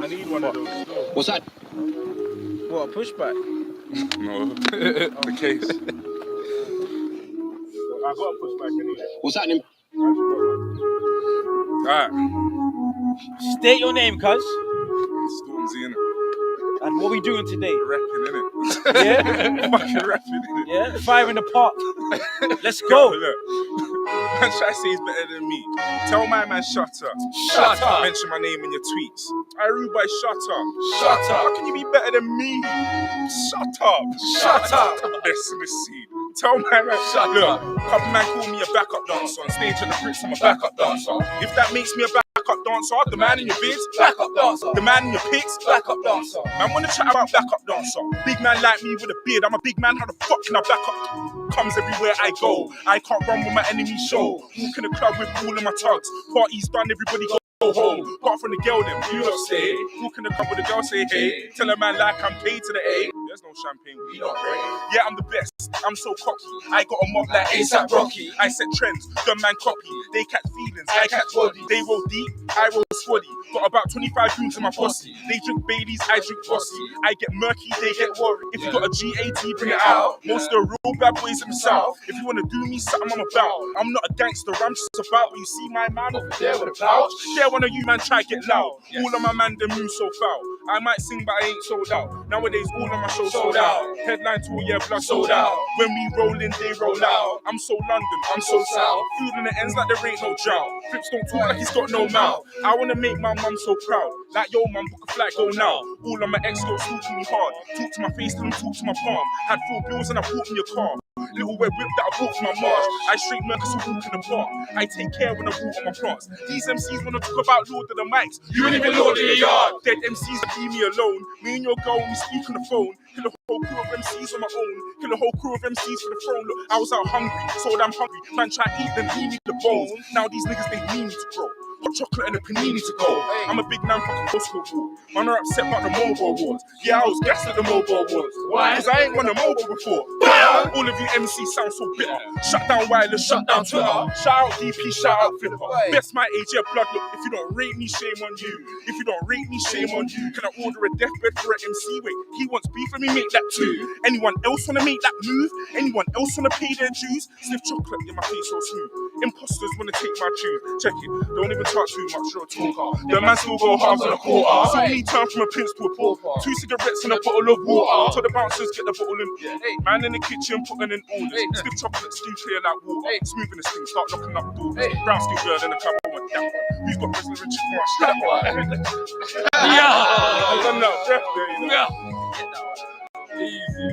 I need one of those. What's that? What, a pushback? No, the case. I got a pushback anyway. What's happening? Alright, State your name, cuz. Stormzy innit? And what we doing today? Rapping innit? Yeah? Fucking rapping innit? Yeah? Fire in the park. Let's go. Look, man try to say he's better than me. Tell my man shut up. Shut up. Mention my name in your tweets. I rude by shut up. Shut up. How can you be better than me? Shut up. Shut up. Best in the scene. Tell my man shut up. Couple man call me a backup dancer. On stage at the Brits, I'm a backup dancer. If that makes me a backup dancer, the man in your vids, backup dancer. The man in your pics, backup dancer. Man wanna chat about backup dancer. Big man like me with a beard, I'm a big man, how the fuck can I back up? Comes everywhere I go. I can't run with my enemy show. Walk in the club with all of my tugs. Party's done, everybody go home. Apart from the girl, them you don't stay. Walk in the club with the girl, say hey. Tell a man like I'm K to the A. There's no champagne, we don't break. Yeah, I'm the best. I'm so cocky. I got a mob like ASAP Rocky. I set trends, the man copy. They catch feelings, I catch body. They roll deep, I roll squaddy. Got about 25 goons in my posse. They drink Baileys, I drink Bossy. I get murky, they get worried. If you got a GAT, bring it out. Most of the real bad boys in the south. If you wanna do me something, I'm about. I'm not a gangster, I'm just about. But you see my man over there with a pouch. Dare one of you man try get loud. All of my man them move so foul. I might sing but I ain't sold out. Nowadays all of my shows sold out. Headline tour, yeah, blood sold out. When we roll in, they roll out. I'm so London, I'm so south. Food in the ends like there ain't no drought. Flips don't talk like he's got no mouth. I wanna make my mum so proud. Like yo mum, book a flight, go now. All of my ex-girls talk to me hard. Talk to my face, tell them talk to my palm. Had 4 bills and I bought me a car. Little red whip that I bought from my March. I straight Mercus who walk in the park. I take care when I walk on my plants. These MCs wanna talk about Lord of the mics. You ain't even Lord of the yard. Dead MCs that leave me alone. Me and your girl, we speak on the phone. Kill a whole crew of MCs on my own. Kill a whole crew of MCs for the throne. Look, I was out hungry, so damn hungry. Man try to eat them, he need the bones. Now these niggas, they need me to grow. Hot chocolate and a panini to go. I'm a big man fucking postcode war. Man are upset about the mobile awards. Yeah, I was gassed at the mobile awards. Why? Cause I ain't won a mobile before. All of you MCs sound so bitter. Shut down wireless, shut down Twitter. Shout out DP, shout out Flipper. Best my age, yeah, blood. Look, if you don't rate me, shame on you. If you don't rate me, shame on you. Can I order a deathbed for an MC? Wait, he wants beef, let me make that too. Anyone else wanna make that move? Anyone else wanna pay their dues? Sniff chocolate in my face so smooth. Imposters wanna take my tune. Check it, don't even talk too much, you're a talker. The man still go halves on a quarter. So me turn from a prince to a pauper. 2 cigarettes and a bottle of water. So the bouncers get the bottle and man in the kitchen putting in orders. Stiff chocolate, steam clear like water. Smooth in the steam, start knocking up doors. Brown skin girl in the club, I want that one. Who's got Wrestler and Chick Marsh? That one. I'm done that breath there, you know. Easy.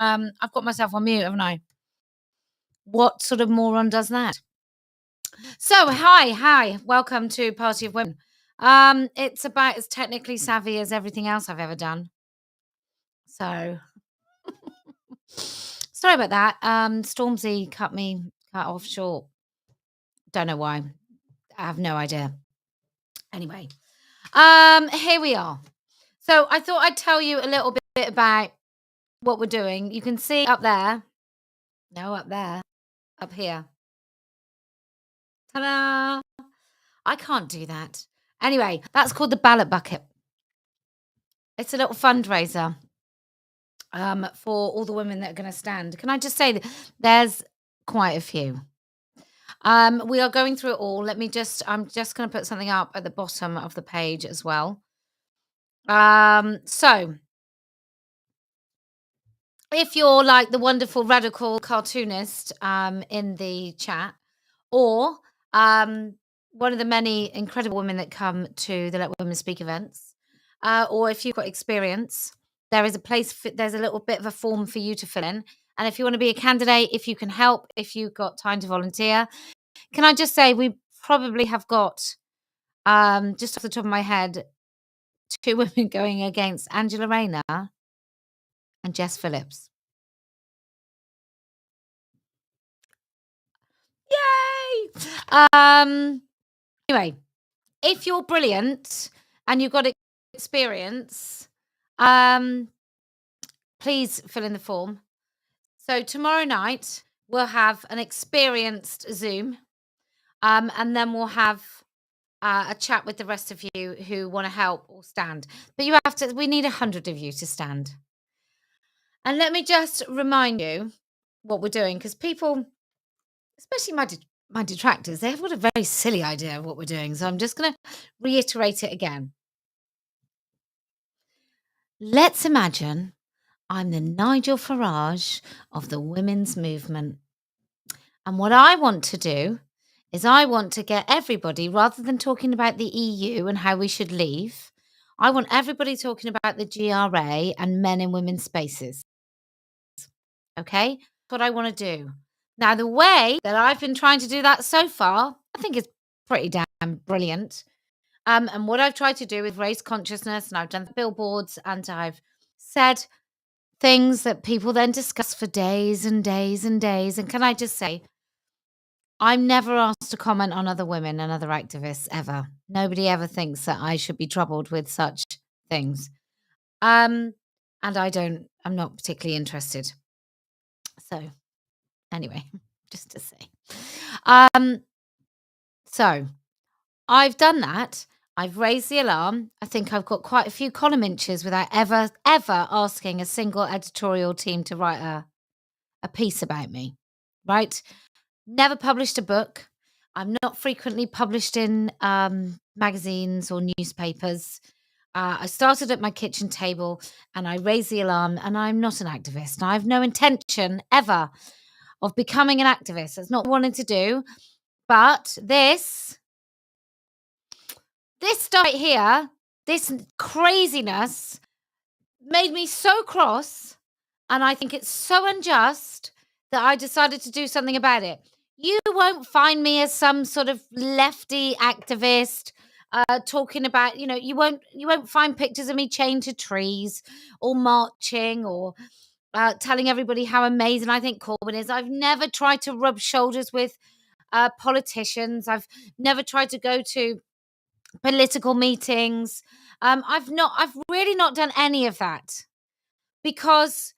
I've got myself on mute, haven't I? What sort of moron does that? So, hi, welcome to Party of Women. It's about as technically savvy as everything else I've ever done. So, sorry about that. Stormzy cut off short. Don't know why. I have no idea. Anyway, here we are. So I thought I'd tell you a little bit about what we're doing. You can see up there. No, up there. Up here. Ta-da! I can't do that. Anyway, that's called the ballot bucket. It's a little fundraiser for all the women that are going to stand. Can I just say that there's quite a few. We are going through it all. I'm just going to put something up at the bottom of the page as well. So if you're like the wonderful radical cartoonist in the chat, or one of the many incredible women that come to the Let Women Speak events, or if you've got experience, there is there's a little bit of a form for you to fill in. And if you want to be a candidate, if you can help, if you've got time to volunteer, can I just say we probably have got, just off the top of my head, 2 women going against Angela Rayner and Jess Phillips. Yay! Anyway, if you're brilliant and you've got experience, please fill in the form. So tomorrow night we'll have an experienced Zoom, and then we'll have a chat with the rest of you who want to help or stand. But you have to. We need 100 of you to stand. And let me just remind you what we're doing, because people, especially my detractors, they've got a very silly idea of what we're doing. So I'm just going to reiterate it again. Let's imagine I'm the Nigel Farage of the women's movement. And what I want to do is I want to get everybody, rather than talking about the EU and how we should leave, I want everybody talking about the GRA and men in women's spaces. Okay? That's what I want to do. Now, the way that I've been trying to do that so far, I think is pretty damn brilliant. And what I've tried to do is raise consciousness, and I've done billboards, and I've said things that people then discuss for days and days and days. And can I just say, I'm never asked to comment on other women and other activists ever. Nobody ever thinks that I should be troubled with such things. And I'm not particularly interested. So anyway, just to say. So I've done that. I've raised the alarm. I think I've got quite a few column inches without ever asking a single editorial team to write a piece about me, right? Never published a book. I'm not frequently published in magazines or newspapers. I started at my kitchen table and I raised the alarm, and I'm not an activist. I have no intention ever of becoming an activist. That's not what I wanted to do. But this stuff right here, this craziness made me so cross, and I think it's so unjust that I decided to do something about it. You won't find me as some sort of lefty activist talking about, you won't find pictures of me chained to trees or marching or telling everybody how amazing I think Corbyn is. I've never tried to rub shoulders with politicians. I've never tried to go to political meetings. I've really not done any of that, because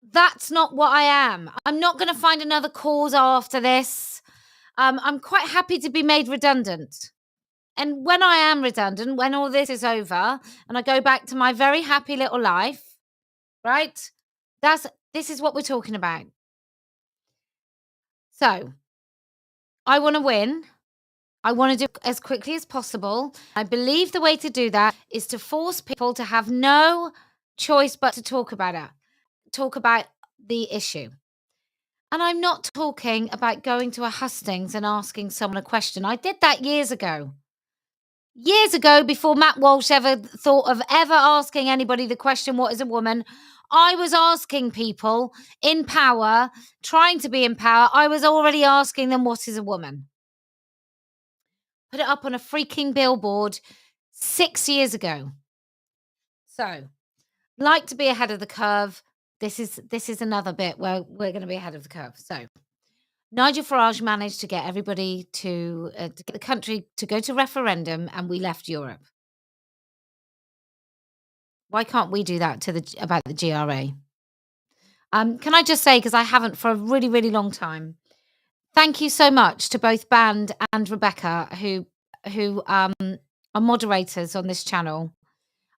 that's not what I am. I'm not going to find another cause after this. I'm quite happy to be made redundant. And when I am redundant, when all this is over and I go back to my very happy little life, right? This is what we're talking about. So I want to win. I want to do it as quickly as possible. I believe the way to do that is to force people to have no choice but to talk about it, talk about the issue. And I'm not talking about going to a hustings and asking someone a question. I did that years ago. Years ago, before Matt Walsh ever thought of ever asking anybody the question, what is a woman? I was asking people in power, trying to be in power. I was already asking them, what is a woman? Put it up on a freaking billboard 6 years ago. So, like to be ahead of the curve. This is another bit where we're going to be ahead of the curve. So, Nigel Farage managed to get everybody to get the country to go to referendum, and we left Europe. Why can't we do that about the GRA? Can I just say, because I haven't for a really, really long time, thank you so much to both Band and Rebecca, who are moderators on this channel.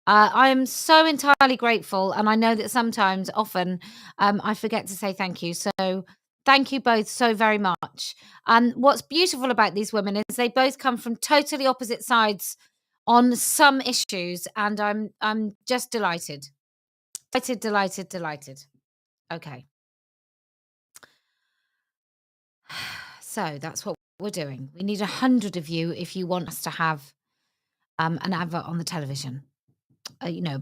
I am so entirely grateful, and I know that sometimes, often, I forget to say thank you. So thank you both so very much. And what's beautiful about these women is they both come from totally opposite sides on some issues, and I'm just delighted. Delighted. Okay. So that's what we're doing. We need 100 of you if you want us to have an advert on the television.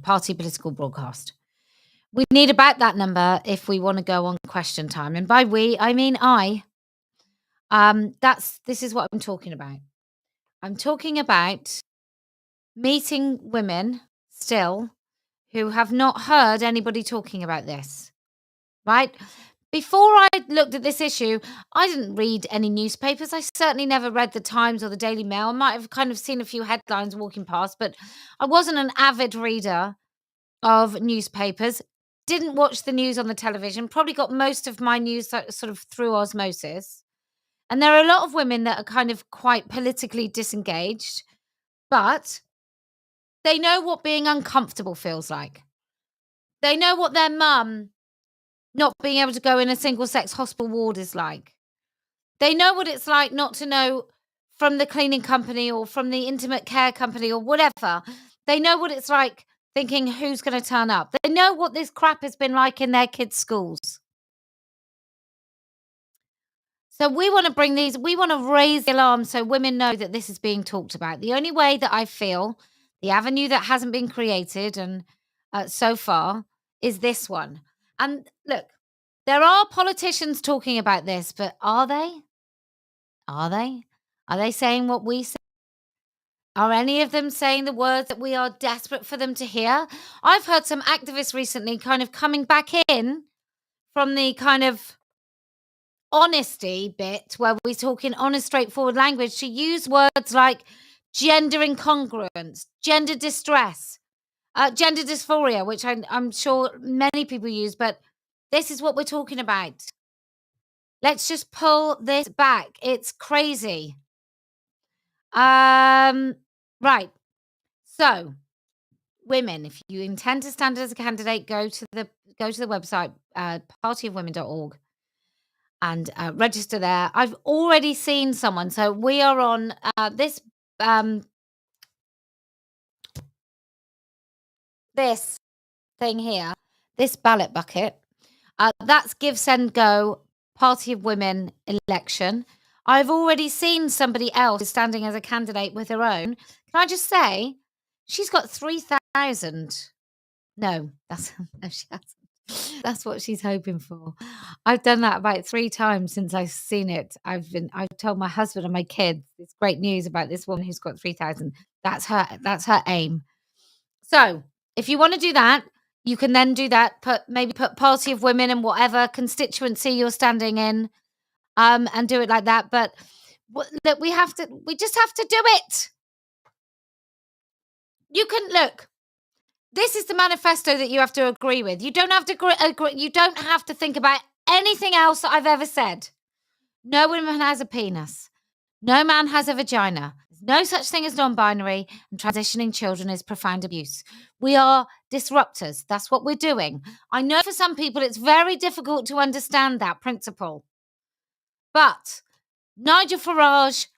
Party political broadcast. We need about that number if we want to go on question time. And by we, I mean I. This is what I'm talking about. I'm talking about meeting women still who have not heard anybody talking about this, right? before I looked at this issue, I didn't read any newspapers. I certainly never read the Times or the Daily Mail. I might have kind of seen a few headlines walking past, but I wasn't an avid reader of newspapers. Didn't watch the news on the television. Probably got most of my news sort of through osmosis. And there are a lot of women that are kind of quite politically disengaged, but they know what being uncomfortable feels like. They know what their mum not being able to go in a single-sex hospital ward is like. They know what it's like not to know from the cleaning company or from the intimate care company or whatever. They know what it's like thinking who's going to turn up. They know what this crap has been like in their kids' schools. So we want to raise the alarm so women know that this is being talked about. The only way that I feel, the avenue that hasn't been created and so far, is this one. And look, there are politicians talking about this, but are they? Are they? Are they saying what we say? Are any of them saying the words that we are desperate for them to hear? I've heard some activists recently kind of coming back in from the kind of honesty bit where we talk in honest, straightforward language to use words like gender incongruence, gender distress, gender dysphoria, which I'm sure many people use, but this is what we're talking about. Let's just pull this back. It's crazy. Right. So, women, if you intend to stand as a candidate, go to the website, partyofwomen.org, and register there. I've already seen someone. So we are on this this thing here, this ballot bucket. That's Give Send Go Party of Women election. I've already seen somebody else standing as a candidate with her own. Can I just say, she's got 3,000. No, no, she hasn't. That's what she's hoping for. I've done that about 3 times since I've seen it. I've told my husband and my kids it's great news about this woman who's got 3,000. That's her aim. So if you want to do that, you can then do that. Maybe put Party of Women in whatever constituency you're standing in, and do it like that. But look, we just have to do it. You can look. This is the manifesto that you have to agree with. You don't have to agree. You don't have to think about anything else that I've ever said. No woman has a penis. No man has a vagina. There's no such thing as non-binary, and transitioning children is profound abuse. We are disruptors. That's what we're doing. I know for some people it's very difficult to understand that principle. But Nigel Farage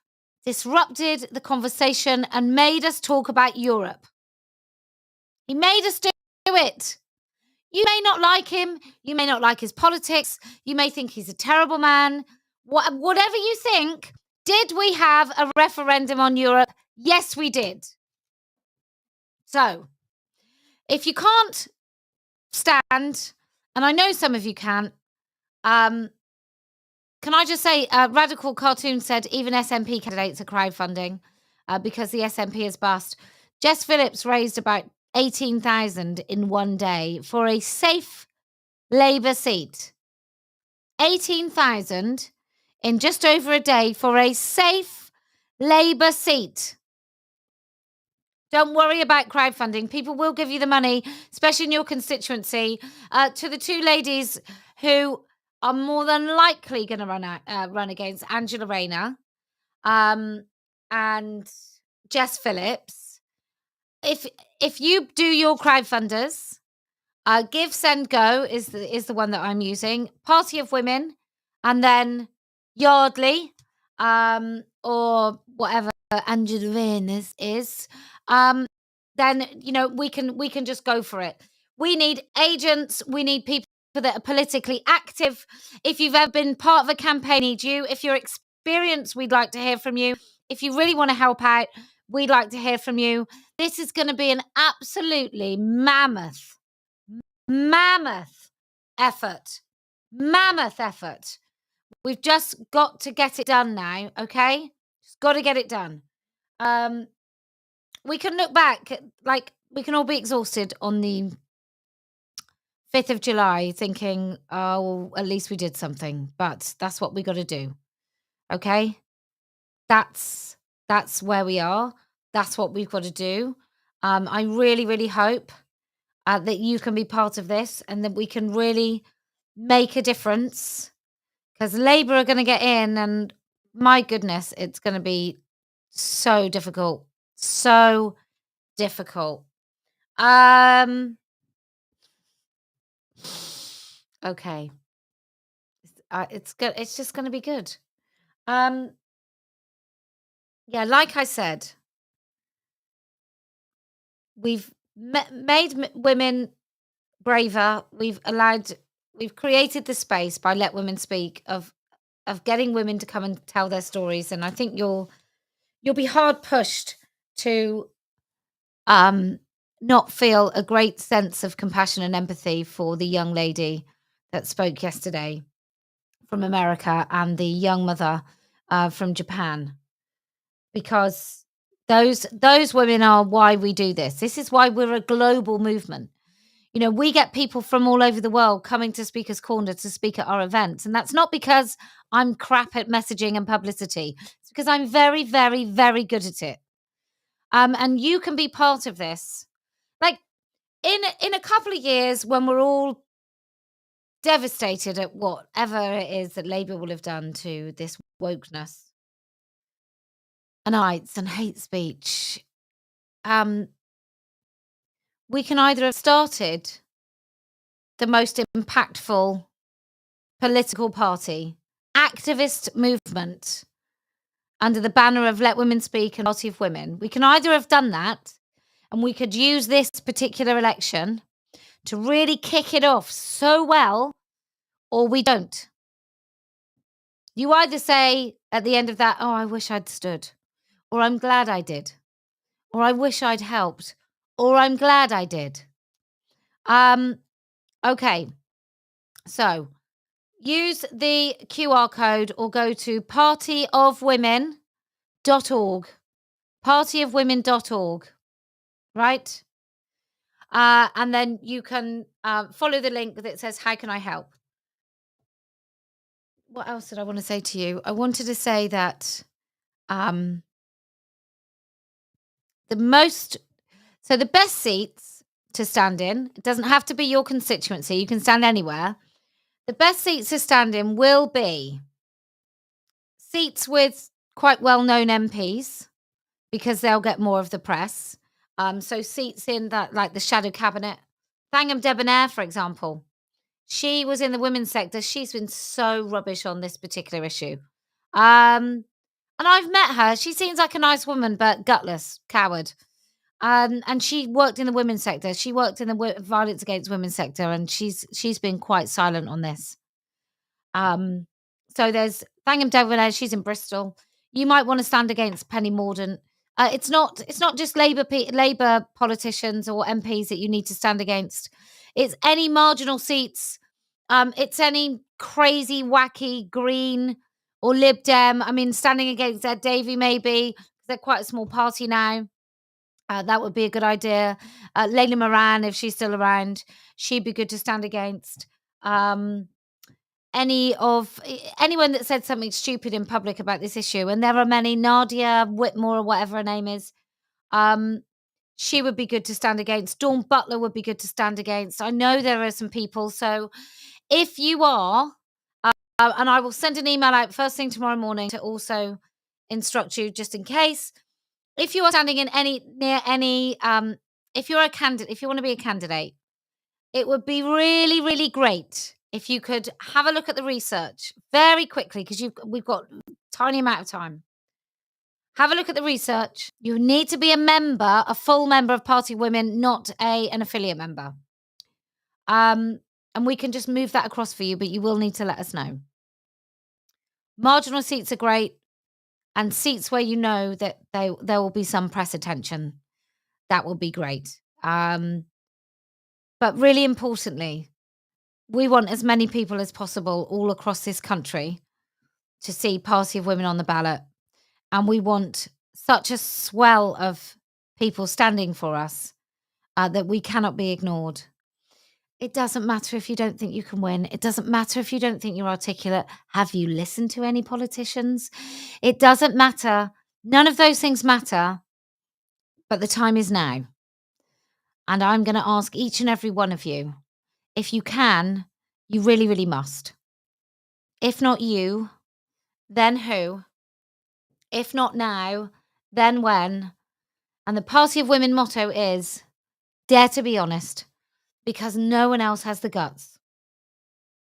disrupted the conversation and made us talk about Europe. He made us do it. You may not like him. You may not like his politics. You may think he's a terrible man. Whatever you think, did we have a referendum on Europe? Yes, we did. So, if you can't stand, and I know some of you can't, can I just say, Radical Cartoon said even SNP candidates are crowdfunding because the SNP is bust. Jess Phillips raised about 18,000 in one day for a safe Labour seat. 18,000 in just over a day for a safe Labour seat. Don't worry about crowdfunding. People will give you the money, especially in your constituency. To the 2 ladies who are more than likely going to run against Angela Rayner and Jess Phillips. If you do your crowdfunders, Give Send Go is the one that I'm using. Party of Women, and then Yardley, or whatever Angela Rayner is. Then we can just go for it. We need agents. We need people that are politically active. If you've ever been part of a campaign, we need you. If you're experienced, we'd like to hear from you. If you really want to help out, we'd like to hear from you. This is going to be an absolutely mammoth effort. Mammoth effort. We've just got to get it done now, okay? Just got to get it done. We can look back, like we can all be exhausted on the 5th of July thinking, oh, at least we did something. But that's what we got to do. Okay? That's where we are. That's what we've got to do. I really, really hope that you can be part of this and that we can really make a difference, because Labour are going to get in, and my goodness, it's going to be so difficult. So difficult. Okay. It's good. It's just going to be good. Yeah, like I said, we've made women braver. We've created the space by Let Women Speak of getting women to come and tell their stories, and I think you'll be hard pushed to not feel a great sense of compassion and empathy for the young lady that spoke yesterday from America and the young mother from Japan, because those women are why we do this. This is why we're a global movement. You know, we get people from all over the world coming to Speaker's Corner to speak at our events. And that's not because I'm crap at messaging and publicity. It's because I'm very, very, very good at it. And you can be part of this. Like in a couple of years, when we're all devastated at whatever it is that Labour will have done to this wokeness and rights and hate speech, we can either have started the most impactful political party, activist movement under the banner of Let Women Speak and Party of Women. We can either have done that, and we could use this particular election to really kick it off so well, or we don't. You either say at the end of that, oh, I wish I'd stood, or I'm glad I did, or I wish I'd helped, or I'm glad I did. Okay. So use the QR code or go to partyofwomen.org. Partyofwomen.org. Right? And then you can follow the link that says, how can I help? What else did I want to say to you? I wanted to say that the best seats to stand in, it doesn't have to be your constituency. You can stand anywhere. The best seats to stand in will be seats with quite well-known MPs, because they'll get more of the press. So seats in that, like the shadow cabinet. Thangam Debonair, for example. She was in the women's sector. She's been so rubbish on this particular issue. And I've met her. She seems like a nice woman, but gutless, coward. And she worked in the women's sector. She worked in the violence against women sector, and she's been quite silent on this. So there's Thangam Debonair. She's in Bristol. You might want to stand against Penny Mordaunt. It's not just Labour politicians or MPs that you need to stand against. It's any marginal seats. It's any crazy, wacky Green or Lib Dem. I mean, standing against Ed Davey, maybe. They're quite a small party now. That would be a good idea. Layla Moran, if she's still around, she'd be good to stand against. Anyone that said something stupid in public about this issue, and there are many. Nadia Whitmore or whatever her name is, she would be good to stand against. Dawn Butler would be good to stand against. I know there are some people. So if you are, and I will send an email out first thing tomorrow morning to also instruct you, just in case. If you are standing in near any, if you're a candidate, if you want to be a candidate, it would be really, really great if you could have a look at the research very quickly, because we've got a tiny amount of time. Have a look at the research. You need to be a full member of Party Women, not an affiliate member. And we can just move that across for you, but you will need to let us know. Marginal seats are great, and seats where you know that there will be some press attention. That will be great. But really importantly, we want as many people as possible all across this country to see Party of Women on the ballot. And we want such a swell of people standing for us that we cannot be ignored. It doesn't matter if you don't think you can win. It doesn't matter if you don't think you're articulate. Have you listened to any politicians? It doesn't matter. None of those things matter, but the time is now. And I'm going to ask each and every one of you, if you can, you really, really must. If not you, then who? If not now, then when? And the Party of Women motto is dare to be honest, because no one else has the guts.